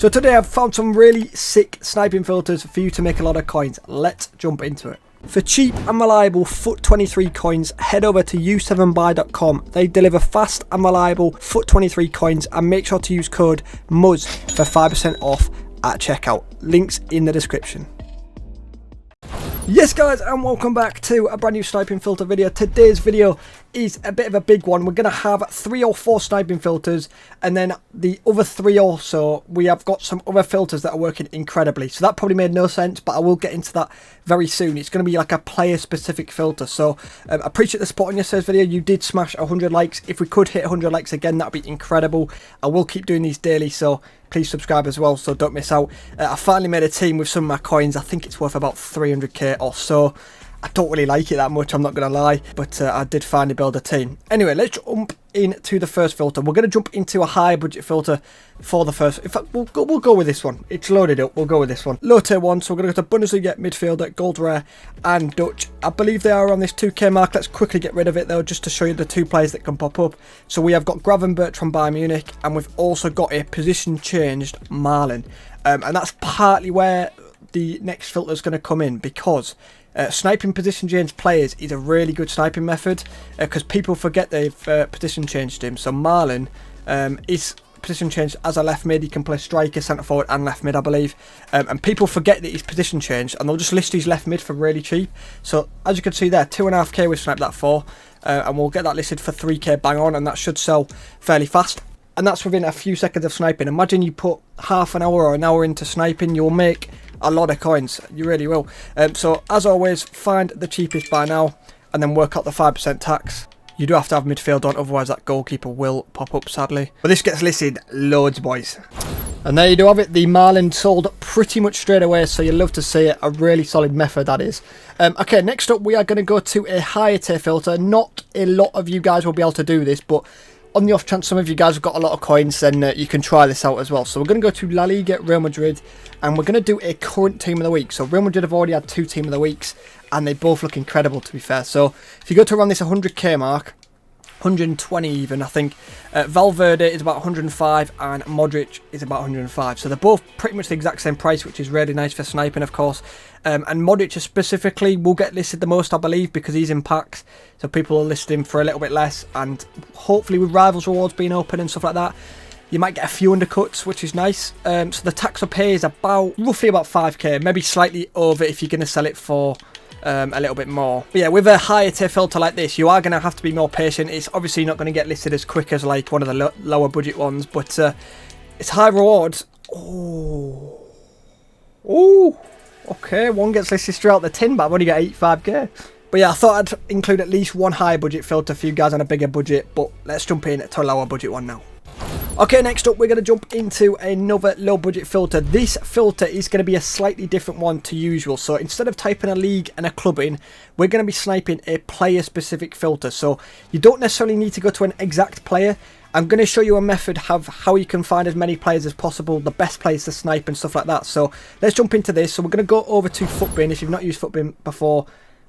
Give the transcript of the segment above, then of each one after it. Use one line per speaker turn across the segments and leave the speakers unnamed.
So today I've found some really sick sniping filters for you to make a lot of coins. Let's jump into it. For cheap and reliable FUT23 coins, head over to u7buy.com. They deliver fast and reliable FUT23 coins, and make sure to use code MUZZ for 5% off at checkout. Links in the description. Yes guys, and welcome back to a brand new sniping filter video. Today's video is a bit of a big one. We're going to have 3 or 4 sniping filters, and then the other 3 also, we have got some other filters that are working incredibly. So that probably made no sense, but I will get into that very soon. It's going to be like a player specific filter. So I appreciate the support on yesterday's video. You did smash 100 likes. If we could hit 100 likes again, that would be incredible. I will keep doing these daily, so please subscribe as well, so don't miss out. I finally made a team with some of my coins. I think it's worth about 300k or so. I don't really like it that much, I'm not going to lie, but I did finally build a team. Anyway, let's jump into the first filter. We're going to jump into a high budget filter for the first. In fact, we'll go with this one. It's loaded up. We'll go with this one. Low tier 1, so we're going to go to Bundesliga, midfielder, gold rare, and Dutch. I believe they are on this 2k mark. Let's quickly get rid of it though, just to show you the 2 players that can pop up. So we have got Gravenberch from Bayern Munich, and we've also got a position changed Marlin. And that's partly where the next filter is going to come in, because sniping position change players is a really good sniping method, because people forget they've position changed him. So Marlin is position changed as a left mid. He can play striker, centre forward and left mid, I believe, and people forget that he's position changed, and they'll just list his left mid for really cheap. So as you can see there, 2.5k we've sniped that for, and we'll get that listed for 3k bang on, and that should sell fairly fast. And that's within a few seconds of sniping. Imagine you put half an hour or an hour into sniping, you'll make a lot of coins. You really will. So as always, find the cheapest by now and then work out the 5% tax. You do have to have midfield on, otherwise that goalkeeper will pop up, sadly. But this gets listed loads, boys. And there you do have it. The Marlin sold pretty much straight away, so you'll love to see it. A really solid method, that is. Okay, next up we are going to go to a higher tier filter. Not a lot of you guys will be able to do this, but on the off chance some of you guys have got a lot of coins, then you can try this out as well. So we're going to go to La Liga, Real Madrid, and we're going to do a current team of the week. So Real Madrid have already had 2 team of the weeks, and they both look incredible, to be fair. So if you go to around this 100k mark, 120 even, I think, Valverde is about 105 and Modric is about 105. So they're both pretty much the exact same price, which is really nice for sniping, of course. And Modric specifically will get listed the most, I believe, because he's in packs. So people will list him for a little bit less, and hopefully with Rivals rewards being open and stuff like that, you might get a few undercuts, which is nice. So the tax or pay is roughly about 5k, maybe slightly over if you're going to sell it for a little bit more. But yeah, with a higher tier filter like this, you are going to have to be more patient. It's obviously not going to get listed as quick as like one of the lower budget ones, but it's high rewards. Oh, okay, one gets listed straight out the tin, but I've only got 85k. But yeah, I thought I'd include at least one higher budget filter for you guys on a bigger budget, but let's jump in to a lower budget one now. Okay, next up we're going to jump into another low budget filter. This filter is going to be a slightly different one to usual. So instead of typing a league and a club in, we're going to be sniping a player specific filter. So you don't necessarily need to go to an exact player. I'm going to show you a method of how you can find as many players as possible, the best players to snipe and stuff like that. So let's jump into this. So we're going to go over to FUTBin. If you've not used FUTBin before,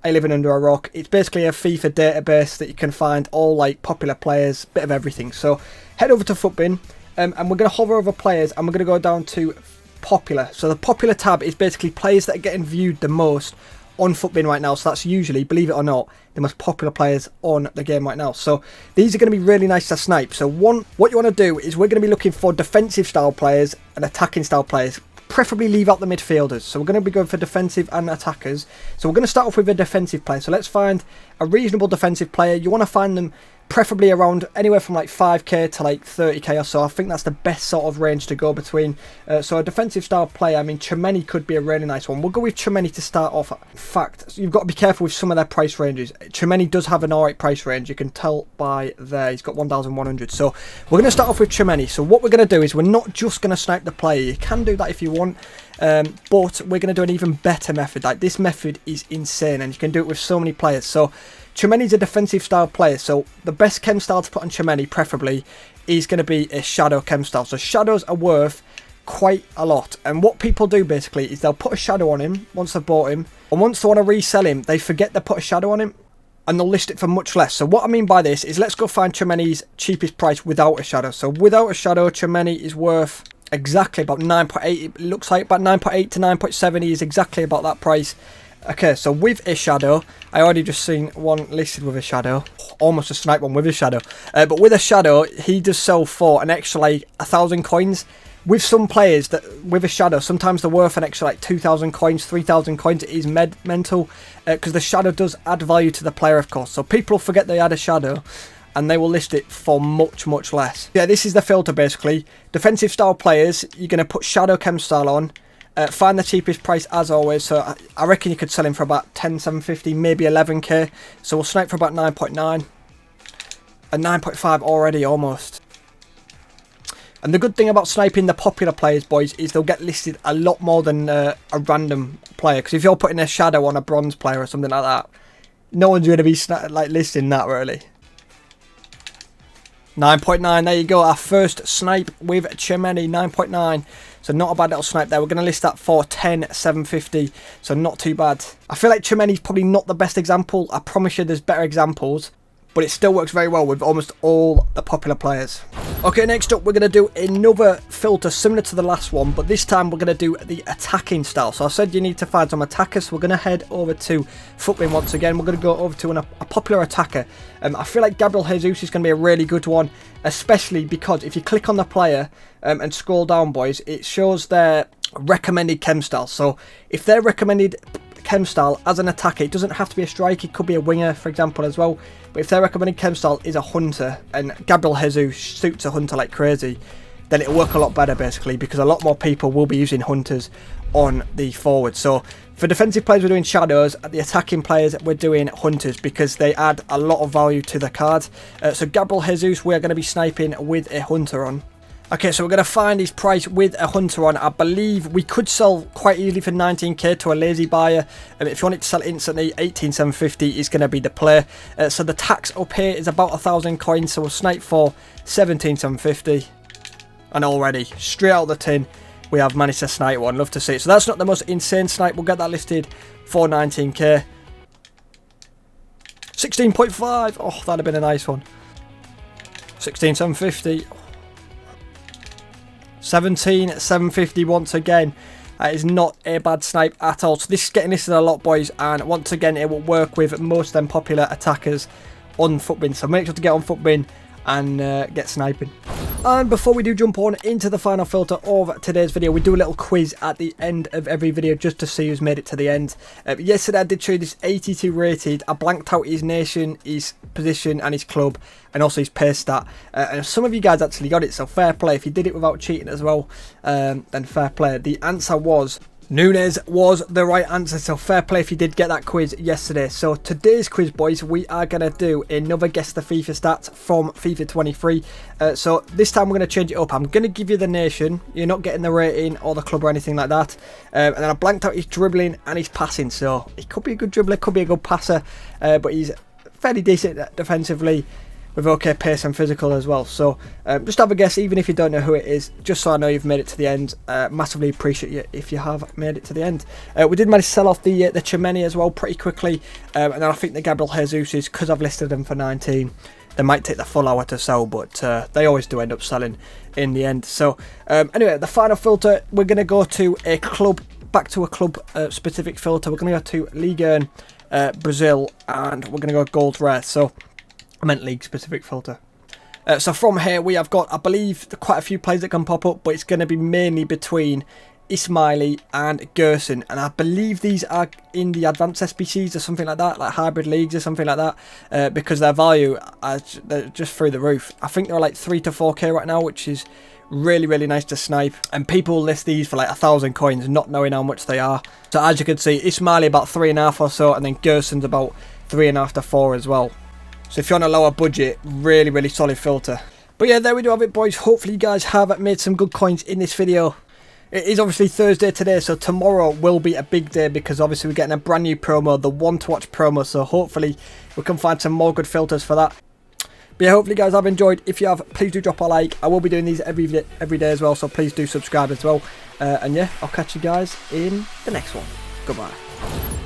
I live in under a rock. It's basically a FIFA database that you can find all like popular players, bit of everything. So head over to FUTBin, and we're going to hover over players, and we're going to go down to popular. So the popular tab is basically players that are getting viewed the most on FUTBin right now. So that's usually, believe it or not, the most popular players on the game right now. So these are going to be really nice to snipe. So what you want to do is we're going to be looking for defensive style players and attacking style players. Preferably leave out the midfielders. So we're going to be going for defensive and attackers. So we're going to start off with a defensive player. So let's find a reasonable defensive player. You want to find them preferably around anywhere from like 5k to like 30k or so. I think that's the best sort of range to go between. So a defensive style player, I mean, Chemeni could be a really nice one. We'll go with Chemeni to start off. In fact, you've got to be careful with some of their price ranges. Chemeni does have an alright price range. You can tell by there. He's got 1,100. So we're going to start off with Chemeni. So what we're going to do is we're not just going to snipe the player. You can do that if you want. But we're going to do an even better method. Like, this method is insane, and you can do it with so many players. So Chemeni's a defensive style player, so the best chem style to put on Chemeni preferably is going to be a shadow chem style. So shadows are worth quite a lot, and what people do basically is they'll put a shadow on him once they've bought him, and once they want to resell him, they forget to put a shadow on him and they'll list it for much less. So what I mean by this is, let's go find Chemeni's cheapest price without a shadow. So without a shadow, Chemeni is worth exactly about 9.8. It looks like about 9.8 to 9.7 is exactly about that price. Okay, so with a shadow, I already just seen one listed with a shadow, almost a snipe one with a shadow, but with a shadow he does sell for an extra like 1,000 coins. With some players that with a shadow, sometimes they're worth an extra like 2,000 coins, 3,000 coins. It is mental because the shadow does add value to the player, of course. So people forget they add a shadow and they will list it for much, much less. Yeah, this is the filter basically. Defensive style players, you're going to put shadow chem style on. Find the cheapest price as always. So I reckon you could sell him for about 10,750, maybe 11k. So we'll snipe for about 9.9 and 9.5 already almost. And the good thing about sniping the popular players, boys, is they'll get listed a lot more than a random player. Because if you're putting a shadow on a bronze player or something like that, no one's going to be like listing that really. 9.9, there you go. Our first snipe with Chimeni, 9.9. So not a bad little snipe there. We're going to list that for 10,750. So not too bad. I feel like Chimeni's probably not the best example. I promise you there's better examples. But it still works very well with almost all the popular players. Okay, next up we're going to do another filter similar to the last one, but this time we're going to do the attacking style. So I said you need to find some attackers, so we're going to head over to Footbin once again. We're going to go over to a popular attacker. I feel like Gabriel Jesus is going to be a really good one, especially because if you click on the player and scroll down, boys, it shows their recommended chem style. So if they're recommended chem style as an attacker, it doesn't have to be a striker, it could be a winger for example as well, but if their recommended chem style is a hunter and Gabriel Jesus suits a hunter like crazy, then it'll work a lot better basically, because a lot more people will be using hunters on the forward. So for defensive players we're doing shadows, at the attacking players we're doing hunters because they add a lot of value to the card. So Gabriel Jesus we're going to be sniping with a hunter on. Okay, so we're going to find his price with a hunter on. I believe we could sell quite easily for 19k to a lazy buyer. If you want it to sell instantly, 18,750 is going to be the play. So the tax up here is about 1,000 coins. So we'll snipe for 17,750. And already, straight out of the tin, we have managed to snipe one. Love to see it. So that's not the most insane snipe. We'll get that listed for 19k. 16.5. Oh, that'd have been a nice one. 16,750. 17,750 once again. That is not a bad snipe at all. So this is getting listed a lot, boys, and once again it will work with most of them popular attackers on Footbin. So make sure to get on Footbin and get sniping. And before we do jump on into the final filter of today's video, we do a little quiz at the end of every video just to see who's made it to the end. Yesterday I did show you this 82 rated. I blanked out his nation, his position and his club, and also his pace stat. And some of you guys actually got it, so fair play. If you did it without cheating as well, then fair play. The answer was Nunes was the right answer, so fair play if you did get that quiz yesterday. So today's quiz, boys, we are going to do another guess the FIFA stats from FIFA 23. So this time we're going to change it up. I'm going to give you the nation. You're not getting the rating or the club or anything like that. And then I blanked out his dribbling and his passing. So he could be a good dribbler, could be a good passer, but he's fairly decent defensively, with okay pace and physical as well. So just have a guess, even if you don't know who it is, just so I know you've made it to the end. Massively appreciate you if you have made it to the end. We did manage to sell off the Chimeni as well pretty quickly, and then I think the Gabriel Jesus is, because I've listed them for 19, they might take the full hour to sell, but they always do end up selling in the end. So anyway, the final filter, we're going to go to a club, back to a club specific filter. We're going to go to Liga 1 Brazil, and we're going to go gold rare. So I meant league specific filter. So from here we have got, I believe, quite a few players that can pop up, but it's going to be mainly between Ismaili and Gerson, and I believe these are in the advanced SBCs or something like that, like hybrid leagues or something like that, because their value they're just through the roof. I think they're like 3 to 4k right now, which is really nice to snipe, and people list these for like 1,000 coins not knowing how much they are. So as you can see, Ismaili about 3.5 or so, and then Gerson's about 3.5 to 4 as well. So if you're on a lower budget, really solid filter. But yeah, there we do have it, boys. Hopefully you guys have made some good coins in this video. It is obviously Thursday today, so tomorrow will be a big day, because obviously we're getting a brand new promo, the one to watch promo. So hopefully we can find some more good filters for that. But yeah, hopefully you guys have enjoyed. If you have, please do drop a like. I will be doing these every day as well, so please do subscribe as well. And yeah, I'll catch you guys in the next one. Goodbye.